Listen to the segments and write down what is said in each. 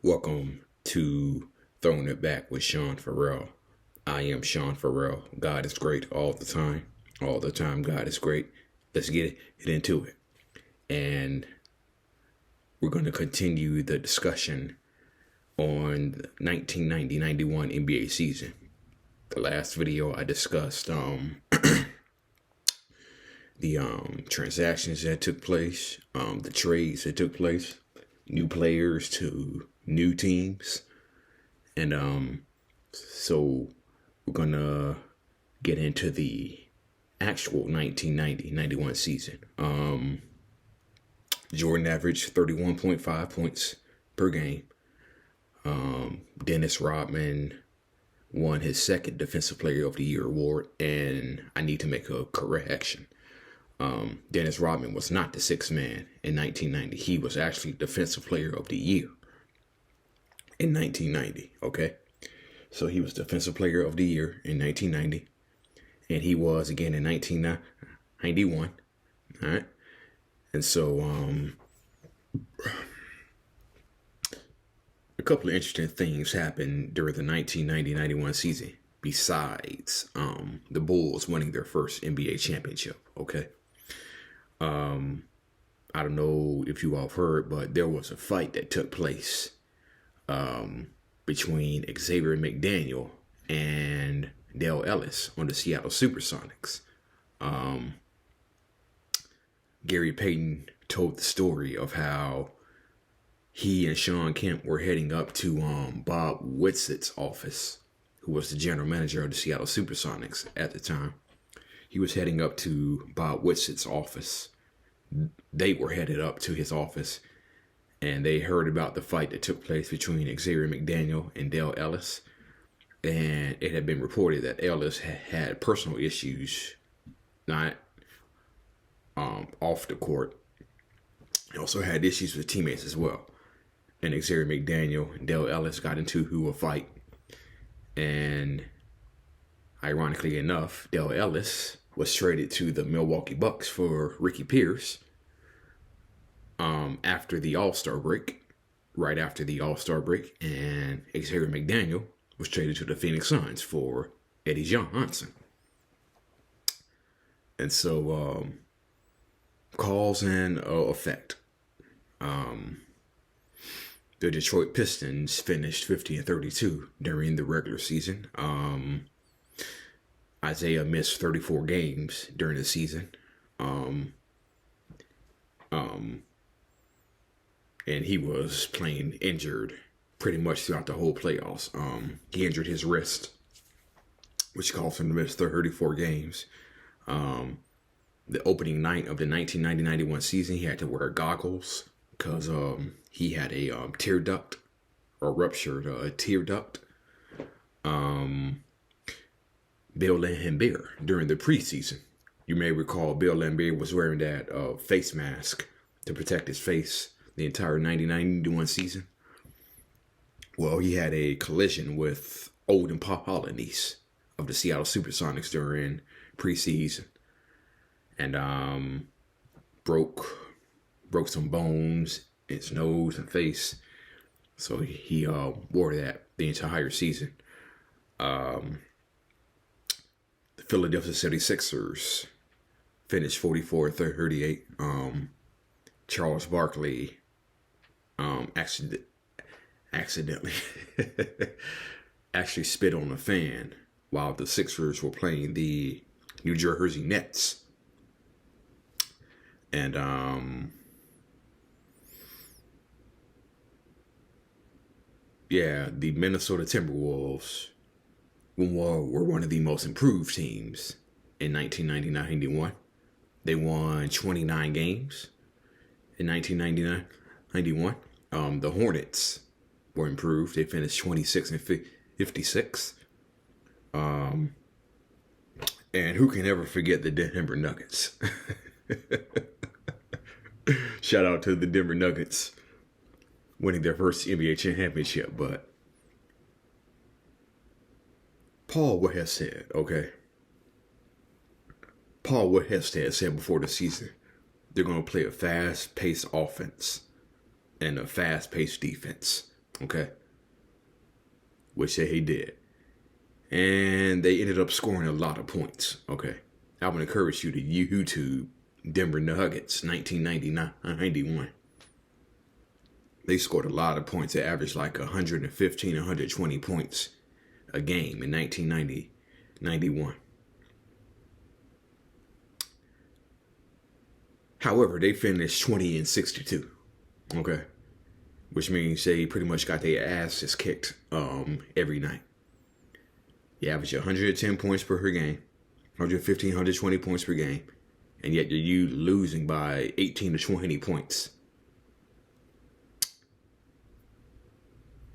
Welcome to Throwing It Back with Sean Farrell. I am Sean Farrell. God is great all the time. All the time, God is great. Let's get into it. And we're going to continue the discussion on the 1990-91 NBA season. The last video I discussed the transactions that took place, the trades that took place, new players to new teams. And so we're gonna get into the actual 1990-91 season. Jordan averaged 31.5 points per game. Dennis Rodman won his second Defensive Player of the Year award, and I need to make a correction. Dennis Rodman was not the sixth man in 1990. He was actually Defensive Player of the Year in 1990, okay? So he was Defensive Player of the Year in 1990, and he was again in 1991, all right? And so a couple of interesting things happened during the 1990-91 season besides the Bulls winning their first NBA championship, okay? I don't know if you all heard, but there was a fight that took place between Xavier McDaniel and Dale Ellis on the Seattle Supersonics. Gary Payton told the story of how he and Shawn Kemp were heading up to Bob Whitsitt's office, who was the general manager of the Seattle Supersonics at the time. He was heading up to Bob Whitsitt's office. They were headed up to his office, and they heard about the fight that took place between Xavier McDaniel and Dale Ellis. And it had been reported that Ellis had personal issues, not off the court. He also had issues with teammates as well. And Xavier McDaniel and Dale Ellis got into a fight. And ironically enough, Dale Ellis was traded to the Milwaukee Bucks for Ricky Pierce after the All-Star break, right after the All-Star break, and Xavier McDaniel was traded to the Phoenix Suns for Eddie Johnson. And so cause and effect. The Detroit Pistons finished 50-32 during the regular season. Isaiah missed 34 games during the season. And he was playing injured pretty much throughout the whole playoffs. He injured his wrist, which caused him to miss 34 games. The opening night of the 1990-91 season, he had to wear goggles because he had a tear duct, or ruptured tear duct. Bill Laimbeer during the preseason. You may recall Bill Laimbeer was wearing that face mask to protect his face the entire 90-91 season. Well, he had a collision with Olden Polynice of the Seattle Supersonics during preseason, and broke some bones in his nose and face. So he wore that the entire season. The Philadelphia 76ers finished 44-38. Charles Barkley accidentally actually spit on a fan while the Sixers were playing the New Jersey Nets. And the Minnesota Timberwolves were one of the most improved teams in 1990-91. They won 29 games in 1990-91. The Hornets were improved. They finished 26-56. And who can ever forget the Denver Nuggets? Shout out to the Denver Nuggets winning their first NBA championship. But Paul Westhead, Paul Westhead said before the season, they're going to play a fast-paced offense and a fast-paced defense. okay? Which he did. And they ended up scoring a lot of points, okay? I would encourage you to YouTube Denver Nuggets 1990-91. They scored a lot of points. They averaged like 115, 120 points a game in 1990-91. However, they finished 20-62, okay? Which means they pretty much got their asses kicked every night. You average 110 points per game, 115, 120 points per game, and yet you're losing by 18 to 20 points.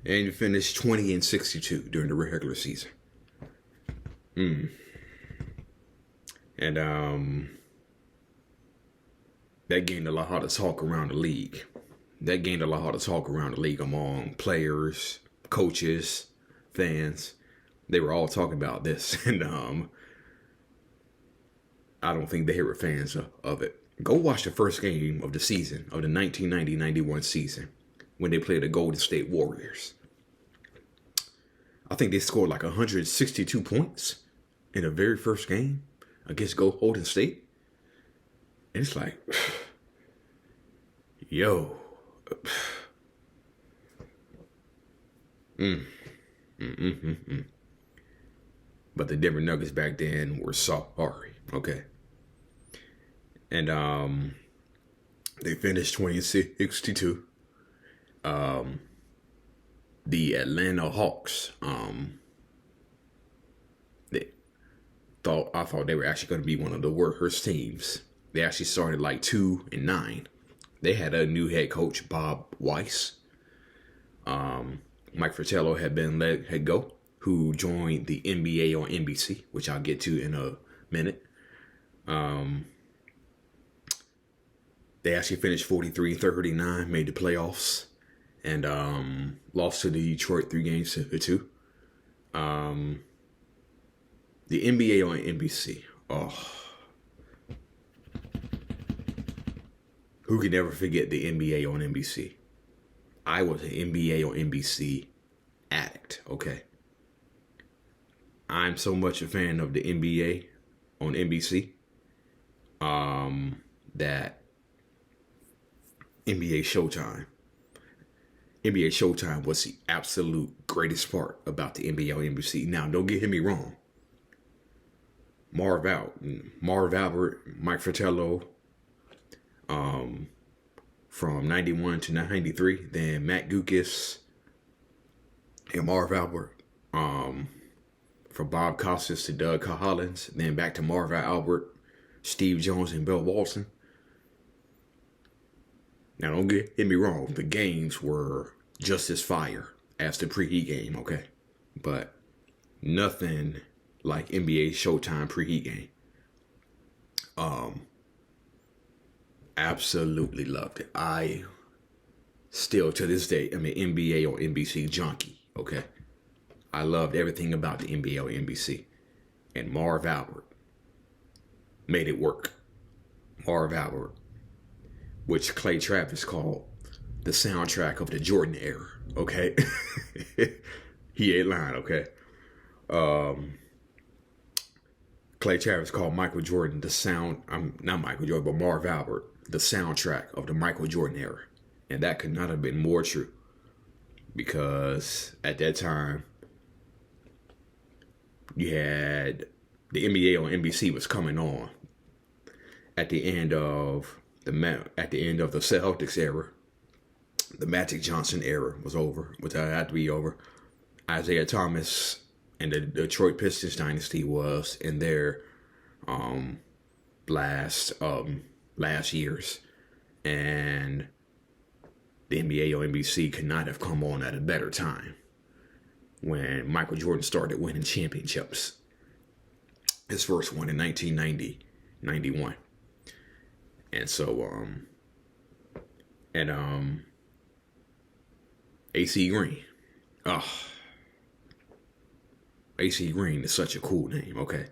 And you finished 20-62 during the regular season. And that gained a lot of talk around the league. Among players, coaches, fans. They were all talking about this, and I don't think they were fans of it. Go watch the first game of the season, of the 1990-91 season, when they played the Golden State Warriors. I think they scored like 162 points in the very first game against Golden State. And it's like, yo. But the Denver Nuggets back then were sorry, okay? And they finished 20-62. The Atlanta Hawks, I thought they were actually going to be one of the worst teams. They actually started like 2-9. They had a new head coach, Bob Weiss. Mike Fratello had been let go, who joined the NBA on NBC, which I'll get to in a minute. They actually finished 43-39, made the playoffs, and lost to the Detroit 3-2. The NBA on NBC. Oh, who can never forget the NBA on NBC? I was an NBA on NBC addict, okay? I'm so much a fan of the NBA on NBC that NBA Showtime was the absolute greatest part about the NBA on NBC. Now, don't get me wrong. Marv Albert, Mike Fratello, from 91 to 93, then Matt Guokas and Marv Albert, from Bob Costas to Doug Collins, then back to Marv Albert, Steve Jones, and Bill Walton. Now, don't get me wrong, the games were just as fire as the preheat game, okay? But nothing like NBA Showtime preheat game. Absolutely loved it. I still, to this day, am an NBA on NBC junkie, okay? I loved everything about the NBA on NBC. And Marv Albert made it work. Marv Albert, which Clay Travis called the soundtrack of the Jordan era, okay? He ain't lying, okay? Clay Travis called Michael Jordan not Michael Jordan, but Marv Albert, the soundtrack of the Michael Jordan era. And that could not have been more true. Because at that time, you had the NBA on NBC was coming on at the end of the Celtics era. The Magic Johnson era was over, which had to be over. Isaiah Thomas and the Detroit Pistons dynasty was in their last years, and the NBA on NBC could not have come on at a better time when Michael Jordan started winning championships. His first one in 1990-91. And so, AC Green. AC Green is such a cool name, okay?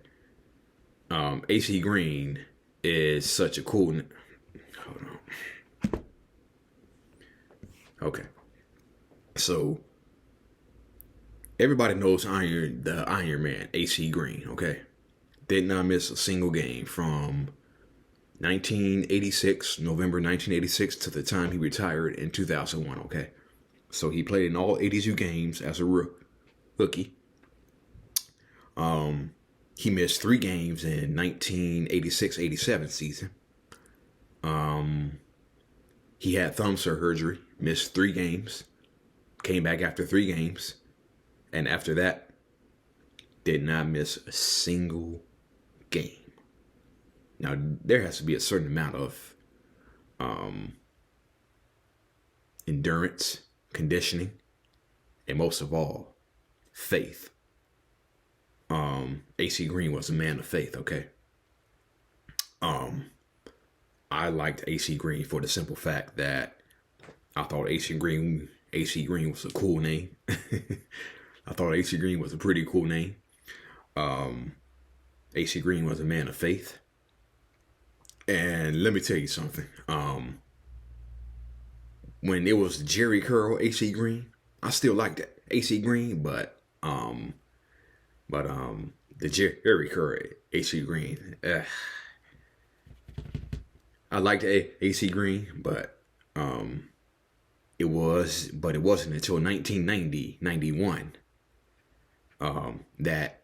AC Green is such a cool name. Hold on. Okay. So everybody knows the Iron Man, AC Green, okay? Did not miss a single game from 1986, November 1986 to the time he retired in 2001, okay? So he played in all 82 games as a rookie. He missed 3 games in 1986-87 season. He had thumb surgery, missed 3 games, came back after 3 games, and after that, did not miss a single game. Now, there has to be a certain amount of endurance, conditioning, and most of all, faith. AC Green was a man of faith, okay? I liked AC Green for the simple fact that I thought AC Green was a cool name. I thought AC Green was a pretty cool name. AC Green was a man of faith. And let me tell you something. When it was Jerry Curl, AC Green, I still liked AC Green, but the Jerry Curl, AC Green, I liked AC Green, but it wasn't until 1990-91 that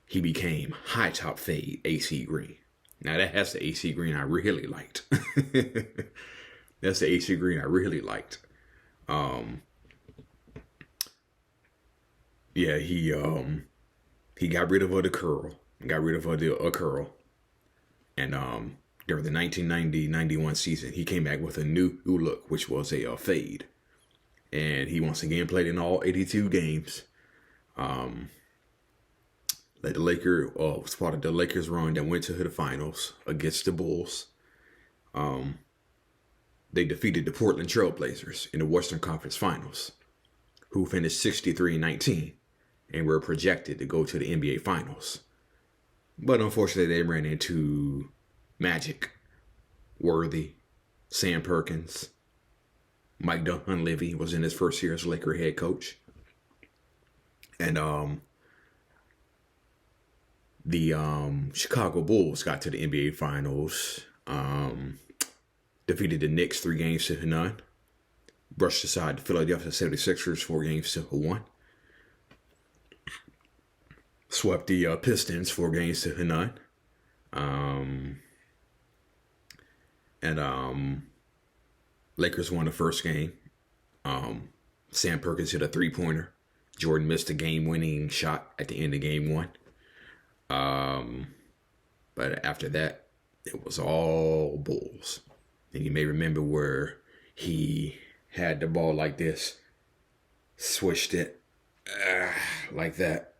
he became high top fade AC Green. Now that's the AC Green I really liked. That's the AC Green I really liked. Yeah, he got rid of the curl, curl, and during the 1990-91 season, he came back with a new look, which was a fade, and he once again played in all 82 games. Led the Lakers, was part of the Lakers run that went to the finals against the Bulls. They defeated the Portland Trailblazers in the Western Conference Finals, who finished 63-19 and were projected to go to the NBA Finals. But unfortunately, they ran into Magic, Worthy, Sam Perkins. Mike Dunleavy was in his first year as Laker head coach. And the Chicago Bulls got to the NBA Finals, defeated the Knicks 3-0. Brushed aside the Philadelphia 76ers 4-1. Swept the Pistons 4-9. And Lakers won the first game. Sam Perkins hit a 3-pointer. Jordan missed a game-winning shot at the end of game 1. But after that, it was all Bulls. And you may remember where he had the ball like this, swished it like that.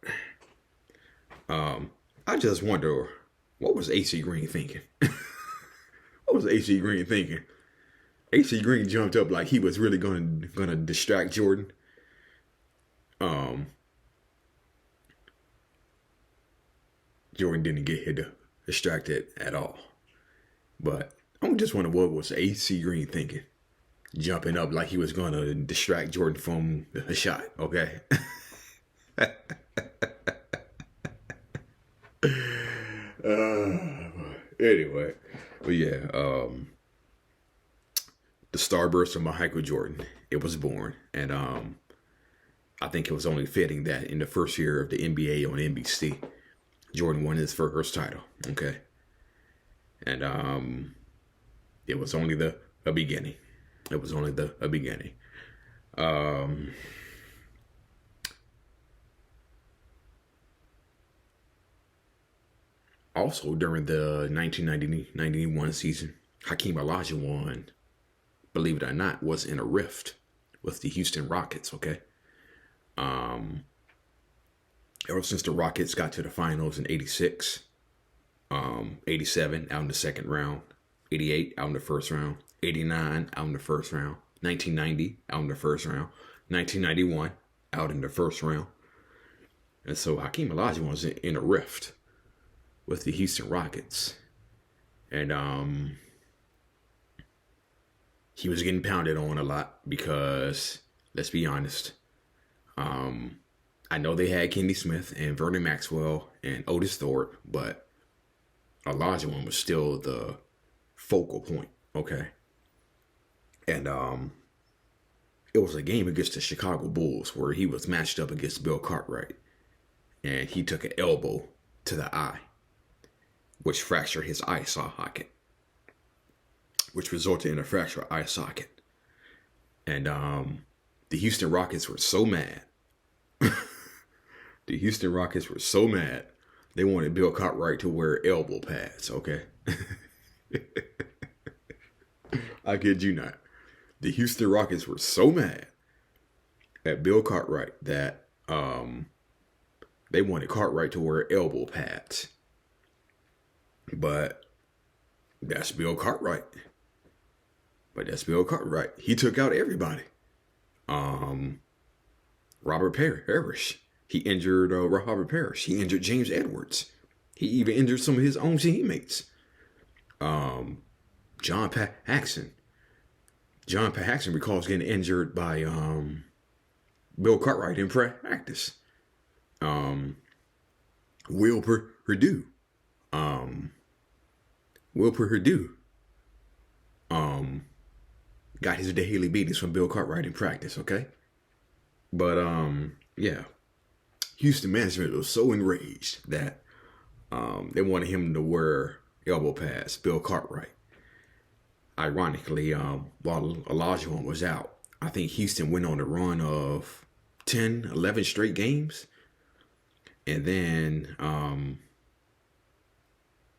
I just wonder, what was AC Green thinking? What was AC Green thinking? AC Green jumped up like he was really gonna distract Jordan. Jordan didn't get distracted at all. But I just wonder, what was AC Green thinking? Jumping up like he was gonna distract Jordan from a shot, okay? Anyway, but yeah, the starburst of Michael Jordan, it was born, and I think it was only fitting that in the first year of the NBA on NBC, Jordan won his first title, okay? And it was only the beginning. It was only the beginning. Also, during the 1990-91 season, Hakeem Olajuwon, believe it or not, was in a rift with the Houston Rockets, okay? Ever since the Rockets got to the finals in 86, 87 out in the second round, 88 out in the first round, 89 out in the first round, 1990 out in the first round, 1991 out in the first round. And so Hakeem Olajuwon was in a rift with the Houston Rockets. And he was getting pounded on a lot because Let's be honest. I know they had Kenny Smith and Vernon Maxwell and Otis Thorpe, but Olajuwon was still the focal point. Okay. And it was a game against the Chicago Bulls where he was matched up against Bill Cartwright. And he took an elbow to the eye, which fractured his eye socket, which resulted in a fractured eye socket. And the Houston Rockets were so mad. The Houston Rockets were so mad, they wanted Bill Cartwright to wear elbow pads, okay? I kid you not. The Houston Rockets were so mad at Bill Cartwright that they wanted Cartwright to wear elbow pads. But that's Bill Cartwright. He took out everybody. Robert Parrish. He injured Robert Parrish. He injured James Edwards. He even injured some of his own teammates. John Paxson. John Paxson recalls getting injured by Bill Cartwright in practice. Will Perdue. Got his daily beatings from Bill Cartwright in practice, okay? But yeah. Houston management was so enraged that they wanted him to wear elbow pads, Bill Cartwright. Ironically, while Olajuwon was out, I think Houston went on a run of 10, 11 straight games. And then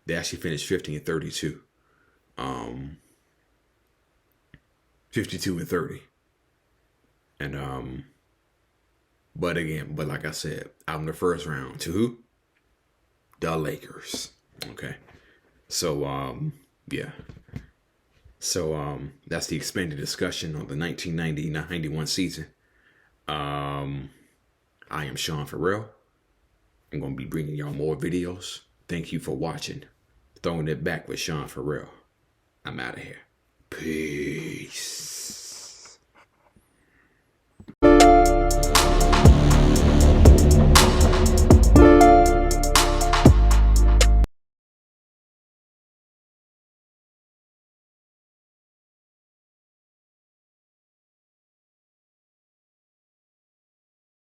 they actually finished 50-32. 52-30. And but like I said, out in the first round to who? The Lakers. Okay. So yeah. So that's the expanded discussion on the 1990-91 season. I am Sean Farrell. I'm going to be bringing y'all more videos. Thank you for watching. Throwing it back with Sean Farrell. I'm out of here. Peace.